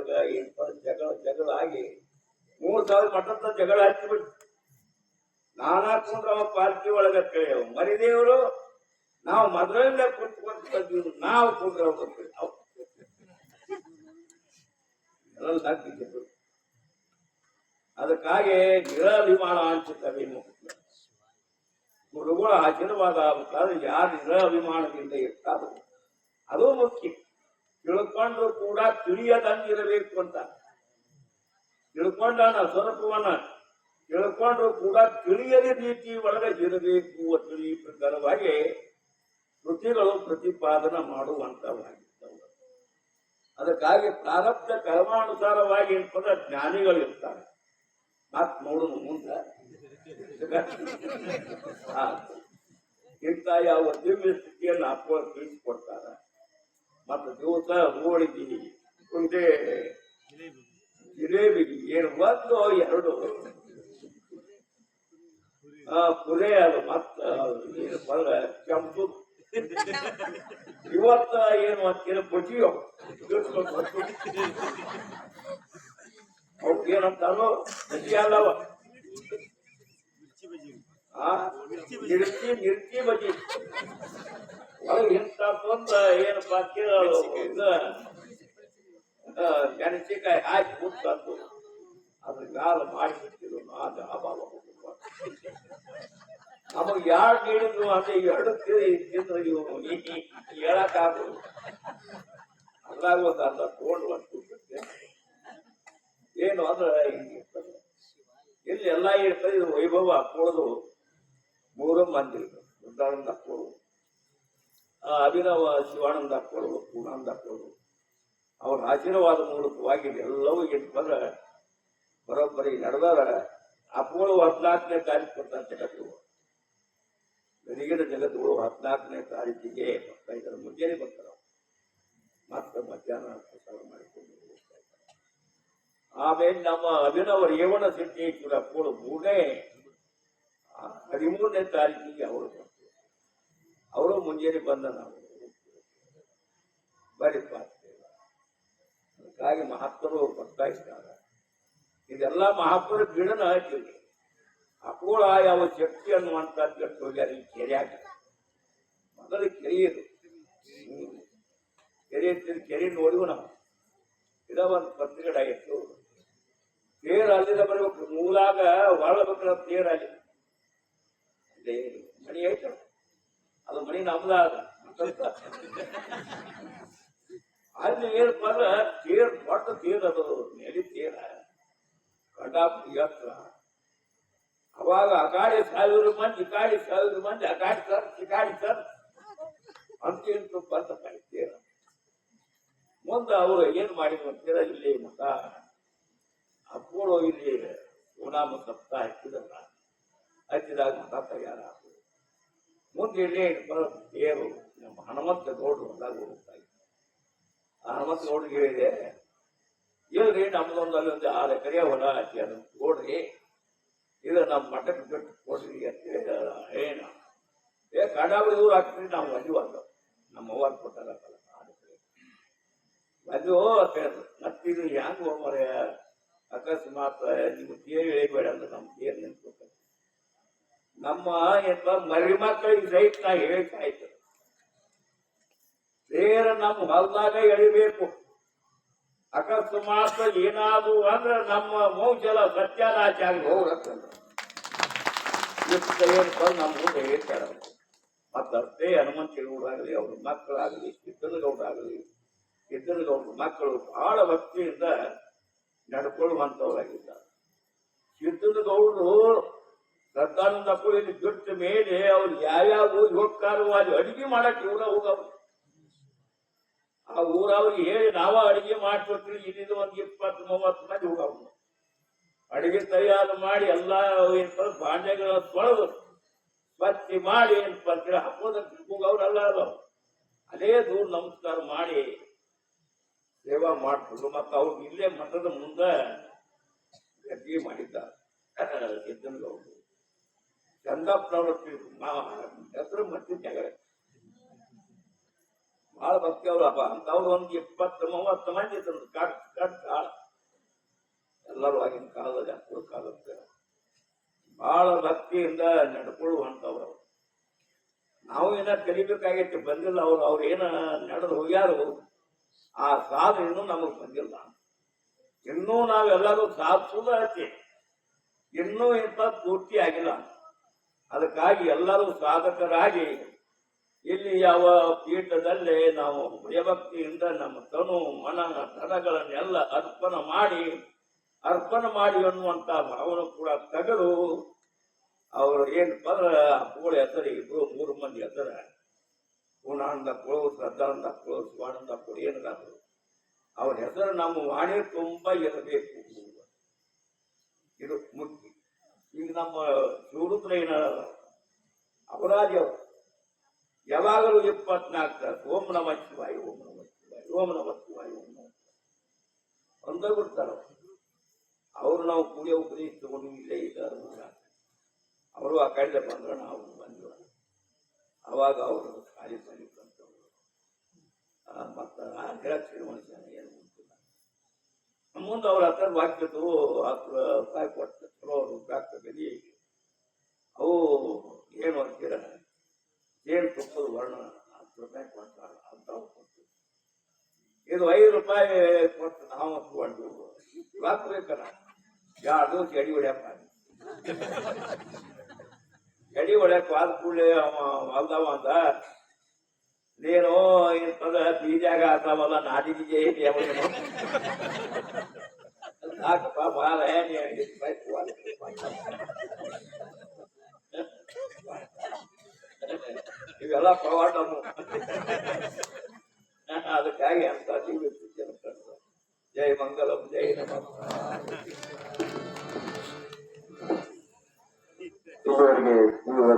ಒಳಗ ಏನಪ್ಪ ಜಗಳ ಆಗಿ 3000 ಮಠದ ಜಗಳ ಹಚ್ಚಿಬಿಟ್ಟು ನಾನಾ ಕುಂದ್ರ ಅವ ಪಾರ್ಟಿ ಒಳಗ ಕೇಳ್ಯಾವ ಮರಿದೇವರು ನಾವು ಮೊದಲಿಂದ ಕುಂತ್ಕೊಂಡು ಬಂದಿದ್ರು ನಾವು ಕುಂದ್ರ ಅದಕ್ಕಾಗಿ ನಿರಾಭಿಮಾನ ಅನ್ಸುತ್ತವೆ ಗುರುಗಳ ಆಶೀರ್ವಾದ ಆಗ್ಬೇಕಾದ್ರೆ ಯಾರು ನಿರಾಭಿಮಾನದಿಂದ ಇರ್ತಾರೋ ಅದು ಮುಖ್ಯ. ತಿಳ್ಕೊಂಡ್ರು ಕೂಡ ತಿಳಿಯದಂಗಿರಬೇಕು ಅಂತ ತಿಳ್ಕೊಂಡಾನ ಸ್ವರೂಪವನ್ನ ತಿಳ್ಕೊಂಡ್ರು ಕೂಡ ತಿಳಿಯದ ರೀತಿ ಒಳಗೆ ಇರಬೇಕು ಅಂತ ಈ ಪ್ರಕಾರವಾಗಿ ಕೃತಿಗಳು ಪ್ರತಿಪಾದನೆ ಮಾಡುವಂತವಾಗಿರ್ತವೆ. ಅದಕ್ಕಾಗಿ ಪ್ರಾರಬ್ಧ ಕರ್ಮಾನುಸಾರವಾಗಿ ಪದ ಜ್ಞಾನಿಗಳು ಇರ್ತಾರೆ. ಮತ್ ನೋಡುನು ಮುಂದೆ ಇಂಥ ಯಾವ ದಿವ್ಯ ಸ್ಥಿತಿಯನ್ನು ಹಾಕುವ ತಿಳಿಸ್ಕೊಡ್ತಾರ. ಮತ್ತು ದಿವಸ ಹೋಳಿಗೆ ಕುಂಟೆ ಜಿಲೇಬಿ ಏನು ಒಂದು ಎರಡು ಪುರೇ ಅದು ಮತ್ತ ಕೆಂಪು ಇವತ್ತ ಏನು ಅಂತೀರ ಬಜಿಯೋ ಅವಕ್ಕೇನಂತಾರೋ ಬಜಿ ಅಲ್ಲವ ಮಿರ್ಚಿ ಬಜಿ ಒಳಗೆ ಇಂಥ ಏನಪ್ಪ ಮೆಣಸಿನಕಾಯಿ ಹಾಕಿ ಕೂತ್ಕೊಂಡು ಅದ್ರ ಗಾಲ ಮಾಡಿಬಿಟ್ಟಿದ್ರು ಅದು ಅಭಾವ ನಮಗ್ ಯಾರು ನೀಡಿದ್ರು ಅಂದ್ರೆ ಎರಡು ತಿಂದ್ರು ಹೇಳಕ್ಕಾಗಲ್ಲ. ಅದ್ರಾಗ ಒಂದು ಅರ್ಧ ತಗೊಂಡು ಒಂದು ಏನು ಅಂದ್ರೆ ಹಿಂಗಿರ್ತದೆ ಇಲ್ಲಿ ಎಲ್ಲ ಇರ್ತದೆ. ಇದು ವೈಭವ ಹಾಕೊಳ್ಳೋದು 3 ಮಂದಿ ದೊಡ್ಡಾನಂದ ಹಾಕೊಳ್ಳೋದು, ಅಭಿನವ ಶಿವಾನಂದ ಹಾಕೊಳ್ಳೋದು, ಪೂರ್ಣಾನಂದ ಹಾಕೊಳ್ಳೋದು. ಅವ್ರ ಆಶೀರ್ವಾದ ಮೂಲಕವಾಗಿ ಎಲ್ಲವೂ ಏನಂದ್ರೆ ಬರೋಬ್ಬರಿ ನಡೆದಾರ. ಅಪ್ಪಗಳು 14ನೇ ತಾರೀಕು ಬರ್ತಾರೆ ಜಗತ್ತುಗಳು, ಗಡಿಗಿನ ಜಗತ್ತುಗಳು 14ನೇ ತಾರೀಕಿಗೆ ಬರ್ತಾ ಇದ್ದಾರೆ. ಮುಂಜಾನೆ ಬರ್ತಾರ, ಮತ್ತೆ ಮಧ್ಯಾಹ್ನ ಪ್ರಸಾರ ಮಾಡಿಕೊಂಡು ಹೋಗ್ತಾ ಇದ್ದಾರೆ. ಆಮೇಲೆ ನಮ್ಮ ಅಭಿನವ ರೇವಣ ಸಿದ್ದೇಶ್ವರ ಅಪ್ಪಗಳು 13ನೇ ತಾರೀಕಿಗೆ ಅವರು ಬರ್ತಾರೆ. ಅವರು ಮುಂಜಾನೆ ಬಂದ ನಾವು ಬರೀ ಅದಕ್ಕಾಗಿ ಮಹಾತ್ಮರು ಬರ್ತಾ ಇದ್ದಾರೆ. ಇದೆಲ್ಲ ಮಹಾತ್ಮರ ಗಿಡನ ಹಾಕಿರಿ. ಅಪೋಳ ಯಾವ ಶಕ್ತಿ ಅನ್ನುವಂಥದ್ದು ಹೋಗ್ಯಾರ ಈ ಕೆರೆಯಾಗ. ಮೊದಲು ಕೆರೆಯದು ಕೆರೆ ನೋಡಿವು ನಾವು. ಗಿಡ ಒಂದು 10 ಗಿಡ ಇತ್ತು. ತೇರು ಅಲ್ಲಿಂದ ಬರ್ಬೇಕು, ಮೂಲಾಗ ಹೊರಡ್ಬೇಕ್ರ ತೇರು ಅಲ್ಲಿ ಅದೇ ಮಣಿ ಐತಲ್ಲ, ಅದು ಮಣಿ ನಮ್ದಾದ ಅಲ್ಲಿ ಏನಪ್ಪ ಅಂದ್ರೆ ತೇರು ದೊಡ್ಡ ತೇರು, ಅದು ನೆಲಿ ತೇರ ಕಂಡಾಪುರಿ ಹತ್ರ. ಅವಾಗ ಅಗಾಡಿ 1000 ಮಂದಿ, ಈ ಗಾಡಿ 1000 ಮಂದಿ, ಅಗಾಡಿ ಸರ್ ಈ ಗಾಡಿ ಸರ್ ಅಂತ ಬಂದ ತೇರ. ಮುಂದೆ ಅವರು ಏನ್ ಮಾಡಿದ್ರು ಅಂತೀರ, ಇಲ್ಲಿ ಮತ ಅಪ್ಪೋಳು ಇಲ್ಲಿ ಸೋನಾಮ ಸಪ್ತ ಹಚ್ಚಿದಾಗ ಮತ ತಯಾರಾಗ ಮುಂದೆ ಇಲ್ಲಿ ತೇರು ನಮ್ಮ ಹನುಮಂತ ಗೌಡ್ರು ಹೊದಾಗ ಹೋಗ್ತಾ ಇದ್ರು. ಆ ಹನುಮಂತ ಗೌಡ್ರಿಗೆ ಹೇಳಿದೆ, ಇಲ್ರಿ ನಮ್ದೊಂದು ಅಲ್ಲಿ ಒಂದು 6 ಎಕರೆ ಹೊಲ ಹಾಕಿ ಅದನ್ನು ಕೊಡ್ರಿ, ಇದು ನಮ್ಮ ಮಠಕ್ಕೆ ಬಿಟ್ಟು ಕೊಡ್ರಿ ಅಂತ ಹೇಳಿದ. ಏನ ಕಡಾವಳಿ ಊರು ಹಾಕ್ರಿ, ನಾವು ಮದುವಂತ ನಮ್ಮ ಅವ್ವಾಗ ಕೊಟ್ಟಾರ ಮದುವೆ ಅಂತ ಹೇಳಿದ್ರು. ಮತ್ತಿದು ಹೆಂಗ್ ಹೋಗ್ಮರ ಅಕಸ್ಮಾತ್ ನಿಮ್ಗೆ ತೇರು ಎಳಿಬೇಡ ಅಂದ್ರೆ ನಮ್ಮ ತೇರು ನಿಂತ್ಕೊತ ನಮ್ಮ ಏನ್ಪ ಮರಿ ಮಕ್ಕಳಿಗೆ ಸಹಿತ ನಾ ಹೇಳ್ತಾಯ್ತು, ತೇರ ನಮ್ಮ ಹೊಲದಾಗ ಎಳಿಬೇಕು. ಅಕಸ್ಮಾತ್ ಏನಾದ್ರು ಅಂದ್ರೆ ನಮ್ಮ ಮೌಜಲ ಸತ್ಯಾನಾಚಾರಿ ಹೋಗ್ರತ್ತಂದ್ರ ಏನಪ್ಪ ನಮ್ಮ ಮುಂದೆ ಹೇಳ್ತಾರ. ಮತ್ತಷ್ಟೇ ಹನುಮಂತೇಗೌಡರಾಗಲಿ, ಅವ್ರ ಮಕ್ಕಳಾಗಲಿ, ಸಿದ್ದನಗೌಡರಾಗಲಿ, ಸಿದ್ದನಗೌಡರ ಮಕ್ಕಳು ಬಹಳ ಭಕ್ತಿಯಿಂದ ನಡ್ಕೊಳ್ಳುವಂತವರಾಗಿದ್ದಾರೆ. ಸಿದ್ದನಗೌಡರು ಶ್ರದ್ಧಾನಂದ ಇಲ್ಲಿ ಬಿಟ್ಟ ಮೇಲೆ ಅವ್ರು ಯಾವ್ಯಾವ ಊರಿಗೆ ಹೋಗ್ತಾರೋ ಅಲ್ಲಿ ಅಡಿಗೆ ಮಾಡಕ್ಕೆ ಇವರ ಹೋಗವ್ರು. ಆ ಊರವ್ರಿಗೆ ಹೇಳಿ ನಾವ ಅಡಿಗೆ ಮಾಡ್ಕೊಟ್ರಿ, ಇಲ್ಲಿಂದ ಒಂದು 20-30 ಮಂದಿ ಹೋಗವ್ರು. ಅಡಿಗೆ ತಯಾರು ಮಾಡಿ ಎಲ್ಲ ಏನಪ್ಪ ಭಾಂಡೆಗಳ ತೊಳೆದು ಸ್ವಚ್ಛ ಮಾಡಿ ಏನಪ್ಪ ಅಂತೇಳಿ ಹಾಕೋದಕ್ಕೆ ಹೋಗವ್ರಲ್ಲ ಅಲ್ಲ, ಅದೇ ದೂರ ನಮಸ್ಕಾರ ಮಾಡಿ ಸೇವಾ ಮಾಡ್ಕೊಂಡು ಮತ್ತೆ ಅವ್ರು ಇಲ್ಲೇ ಮಠದ ಮುಂದೆ ಗದ್ದಿಗೆ ಮಾಡಿದ್ದಾರೆ. ಸಿದ್ದನಗೌಡರು ಚಂದಪ್ಪನವ್ರ ಹೆಸರು ಮತ್ತೆ ಜಗಳ ಬಹಳ ಭಕ್ತಿ ಅವ್ರು ಹಬ್ಬ ಅಂತವ್ರು ಒಂದು 20-30 ಮಂದಿ ತಂದು ಕಟ್ ಕಾಲದಲ್ಲಿ ಅಪ್ಪಳ ಕಾಲಕ್ಕೆ ಬಹಳ ಭಕ್ತಿಯಿಂದ ನಡ್ಕೊಳ್ಳುವಂಥವ್ರು. ನಾವು ಏನ ಕಲಿಬೇಕಾಗೈತಿ, ಬಂದಿಲ್ಲ. ಅವ್ರು ಏನ ನಡೆದು ಹೋಗ್ಯಾರು, ಆ ಸಾಧನೆ ಇನ್ನೂ ನಮಗ್ ಬಂದಿಲ್ಲ. ಇನ್ನೂ ನಾವೆಲ್ಲರೂ ಸಾಧಿಸೋದು ಐತಿ, ಇನ್ನೂ ಇಂಥ ಪೂರ್ತಿ ಆಗಿಲ್ಲ. ಅದಕ್ಕಾಗಿ ಎಲ್ಲರೂ ಸಾಧಕರಾಗಿ ಇಲ್ಲಿ ಯಾವ ಪೀಠದಲ್ಲೇ ನಾವು ಭಯಭಕ್ತಿಯಿಂದ ನಮ್ಮ ತನು ಮನ ಧನಗಳನ್ನೆಲ್ಲ ಅರ್ಪಣೆ ಮಾಡಿ ಅನ್ನುವಂತ ಭಾವನೆ ಕೂಡ ತೆಗೆದು ಅವರು ಏನ್ ಪದ ಅಪ್ಪಗಳ ಹೆಸರು ಇಬ್ರು 3 ಮಂದಿ ಹೆಸರ ಪೂರ್ಣಾನಂದ ಕೊಳು, ಶ್ರದ್ಧಾನಂದ ಕೊಳು, ಶಿವಾನಂದ ಕೊಳು ಏನಾದ್ರು ಅವ್ರ ಹೆಸರು ನಮ್ಮ ವಾಣಿ ತುಂಬಾ ಇರಬೇಕು. ಇದು ಮುಖ್ಯ. ಈಗ ನಮ್ಮ ಶಿವರುದ್ರ ಏನ ಅಪರಾಧಿ ಅವರು ಯಾವಾಗಲೂ 24 ತಾಸು ಓಂ ನಮಃ ಶಿವಾಯ, ಓಂ ನಮಃ ಶಿವಾಯ, ಓಂ ನಮಃ ಶಿವಾಯ, ಓಂ ನಮಃ ಒಂದೇ ಬಿಡ್ತಾರ. ಅವರು ನಾವು ಕುಡಿಯೋ ಉಪದೇಶ ತಗೊಂಡು ಇಲ್ಲೇ ಇದ್ದಾರೆ. ಅವರು ಆ ಕಡೆ ಬಂದ್ರೆ ನಾವು ಬಂದಿವ. ಅವಾಗ ಅವರು ಖಾಲಿ ಸಲಿಕಂತವ್ರು ಮತ್ತ ಹೇಳಕ್ಕೆ ಮನುಷ್ಯ ಏನು ಗೊತ್ತಿಲ್ಲ. ಮುಂದೆ ಅವ್ರ ಹತ್ರ ವಾಕ್ಯದ್ದು 10 ರೂಪಾಯಿ ಕೊಟ್ಟು ಚಲೋ ರುದ್ರಾಕ್ಷ ಗದಿ ಅವು ಏನು ಅಂತೀರ ಜೇನು ತುಪ್ಪದ ವರ್ಣ 10 ರೂಪಾಯಿ ಕೊಡ್ತಾರ ಅಂತ ಕೊಟ್ಟು, ಇದು 5 ರೂಪಾಯಿ ಕೊಟ್ಟು ನಾವು ತಗೊಂಡು ಹಾಕ್ಬೇಕಲ್ಲ. 2 ದಿವಸ ಎಡಿ ಹೊಡ್ಯಪ್ಪ, ಎಡಿ ಹೊಡ್ಯಕ್ ವಾದ ಕೂಡಲೇ ಹೊಲ್ದವ ಅಂದ, ನೀನು ಇಂಥದ ಬೀಜಾಗ ಆತಾವಲ್ಲ ನಾಟಿ ಬೀಜ ಐತಿ ಅವನು ಸಾಕಪ್ಪ ಬಾಳ ಇವೆಲ್ಲ ಪ್ರವಾಟ. ಅದಕ್ಕಾಗಿ ಅಂತ ಜೈ ಮಂಗಲಂ, ಜೈ ನಮಃ. ಇದುವರೆಗೆ